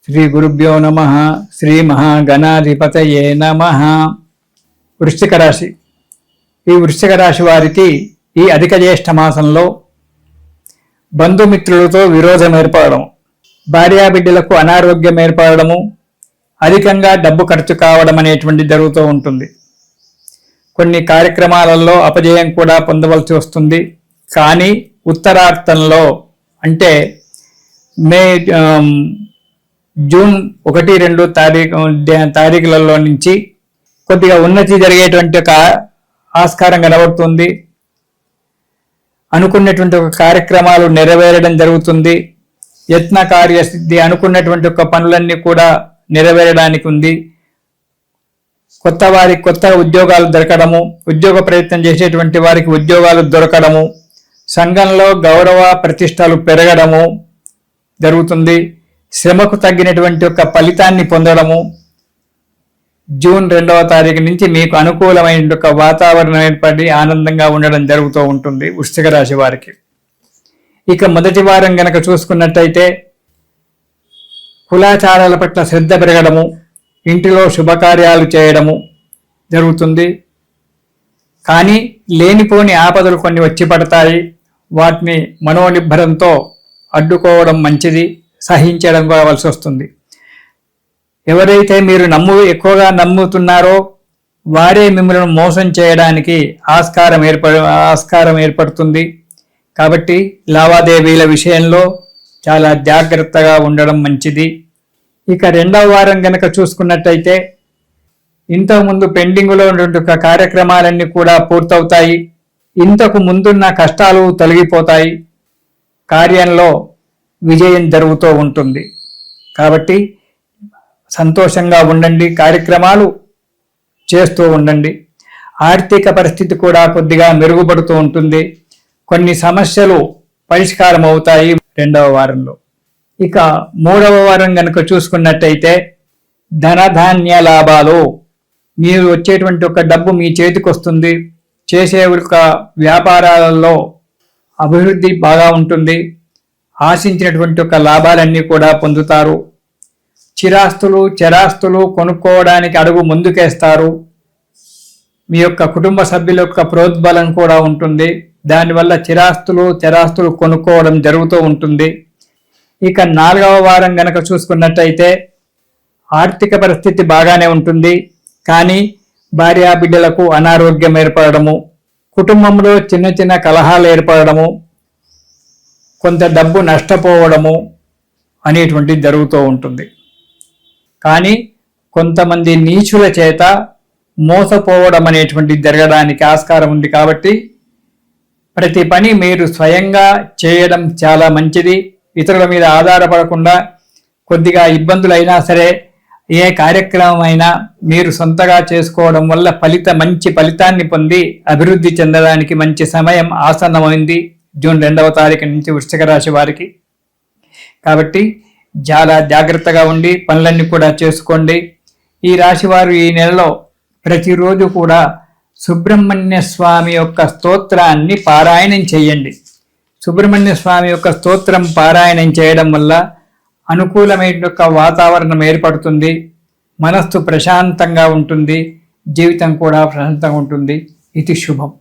శ్రీ గురుభ్యో నమః. శ్రీ మహాగణాధిపతయే నమః. వృశ్చిక రాశి. ఈ వృశ్చిక రాశి వారికి ఈ అధిక జ్యేష్ఠ మాసంలో బంధుమిత్రులతో విరోధం ఏర్పడడం, భార్యాబిడ్డలకు అనారోగ్యం ఏర్పడము, అధికంగా డబ్బు ఖర్చు కావడం అనేటువంటి జరుగుతూ ఉంటుంది. కొన్ని కార్యక్రమాలలో అపజయం కూడా పొందవలసి వస్తుంది. కానీ ఉత్తరార్థంలో అంటే జూన్ 1-2 తారీఖులలో నుంచి కొద్దిగా ఉన్నతి జరిగేటువంటి ఒక ఆస్కారం కనబడుతుంది. అనుకున్నటువంటి ఒక కార్యక్రమాలు నెరవేరడం జరుగుతుంది. యత్న కార్యసిద్ధి, అనుకున్నటువంటి ఒక పనులన్నీ కూడా నెరవేరడానికి ఉంది. కొత్త వారికి కొత్త ఉద్యోగాలు దొరకడము, ఉద్యోగ ప్రయత్నం చేసేటువంటి వారికి ఉద్యోగాలు దొరకడము, సంఘంలో గౌరవ ప్రతిష్టలు పెరగడము జరుగుతుంది. శ్రమకు తగ్గినటువంటి ఒక ఫలితాన్ని పొందడము, జూన్ 2వ తారీఖు నుంచి మీకు అనుకూలమైన ఒక వాతావరణం ఏర్పడి ఆనందంగా ఉండడం జరుగుతూ ఉంటుంది వృశ్చిక రాశి వారికి. ఇక మొదటి వారం గనక చూసుకున్నట్టయితే కులాచారాల పట్ల శ్రద్ధ పెరగడము, ఇంటిలో శుభకార్యాలు చేయడము జరుగుతుంది. కానీ లేనిపోని ఆపదలు కొన్ని వచ్చి పడతాయి. వాటిని మనోనిబ్బరంతో అడ్డుకోవడం మంచిది, సహించడం కావాల్సి వస్తుంది. ఎవరైతే మీరు ఎక్కువగా నమ్ముతున్నారో వారే మిమ్మల్ని మోసం చేయడానికి ఆస్కారం ఏర్పడుతుంది. కాబట్టి లావాదేవీల విషయంలో చాలా జాగ్రత్తగా ఉండడం మంచిది. ఇక 2వ వారం గనక చూసుకున్నట్టయితే ఇంతకుముందు పెండింగ్లో ఉన్న కార్యక్రమాలన్నీ కూడా పూర్తవుతాయి. ఇంతకు ముందున్న కష్టాలు తొలగిపోతాయి. కార్యంలో విజయం జరుగుతూ ఉంటుంది. కాబట్టి సంతోషంగా ఉండండి, కార్యక్రమాలు చేస్తూ ఉండండి. ఆర్థిక పరిస్థితి కూడా కొద్దిగా మెరుగుపడుతూ ఉంటుంది. కొన్ని సమస్యలు పరిష్కారం అవుతాయి 2వ వారంలో. ఇక 3వ వారం కనుక చూసుకున్నట్టయితే ధనధాన్య లాభాలు, మీరు వచ్చేటువంటి ఒక డబ్బు మీ చేతికి వస్తుంది. చేసే ఒక వ్యాపారాలలో అభివృద్ధి బాగా ఉంటుంది. ఆశించినటువంటి ఒక లాభాలన్నీ కూడా పొందుతారు. చరాస్తులు కొనుక్కోవడానికి అడుగు ముందుకేస్తారు. మీ యొక్క కుటుంబ సభ్యుల యొక్క ప్రోద్బలం కూడా ఉంటుంది. దానివల్ల చరాస్తులు కొనుక్కోవడం జరుగుతూ ఉంటుంది. ఇక 4వ వారం గనక చూసుకున్నట్టయితే ఆర్థిక పరిస్థితి బాగానే ఉంటుంది. కానీ భార్యాబిడ్డలకు అనారోగ్యం ఏర్పడము, కుటుంబంలో చిన్న చిన్న కలహాలు ఏర్పడము, కొంత డబ్బు నష్టపోవడము అనేటువంటిది జరుగుతూ ఉంటుంది. కానీ కొంతమంది నీచుల చేత మోసపోవడం అనేటువంటిది జరగడానికి ఆస్కారం ఉంది. కాబట్టి ప్రతి పని మీరు స్వయంగా చేయడం చాలా మంచిది. ఇతరుల మీద ఆధారపడకుండా కొద్దిగా ఇబ్బందులైనా సరే ఏ కార్యక్రమం అయినా మీరు సొంతగా చేసుకోవడం వల్ల మంచి ఫలితాన్ని పొంది అభివృద్ధి చెందడానికి మంచి సమయం ఆసన్నమైంది జూన్ 2వ తారీఖు నుంచి వృశ్చిక రాశి వారికి. కాబట్టి చాలా జాగ్రత్తగా ఉండి పనులన్నీ కూడా చేసుకోండి. ఈ రాశి వారు ఈ నెలలో ప్రతిరోజు కూడా సుబ్రహ్మణ్య స్వామి యొక్క స్తోత్రాన్ని పారాయణం చేయండి. సుబ్రహ్మణ్య స్వామి యొక్క స్తోత్రం పారాయణం చేయడం వల్ల అనుకూలమైన వాతావరణం ఏర్పడుతుంది. మనస్సు ప్రశాంతంగా ఉంటుంది. జీవితం కూడా ప్రశాంతంగా ఉంటుంది. ఇది శుభం.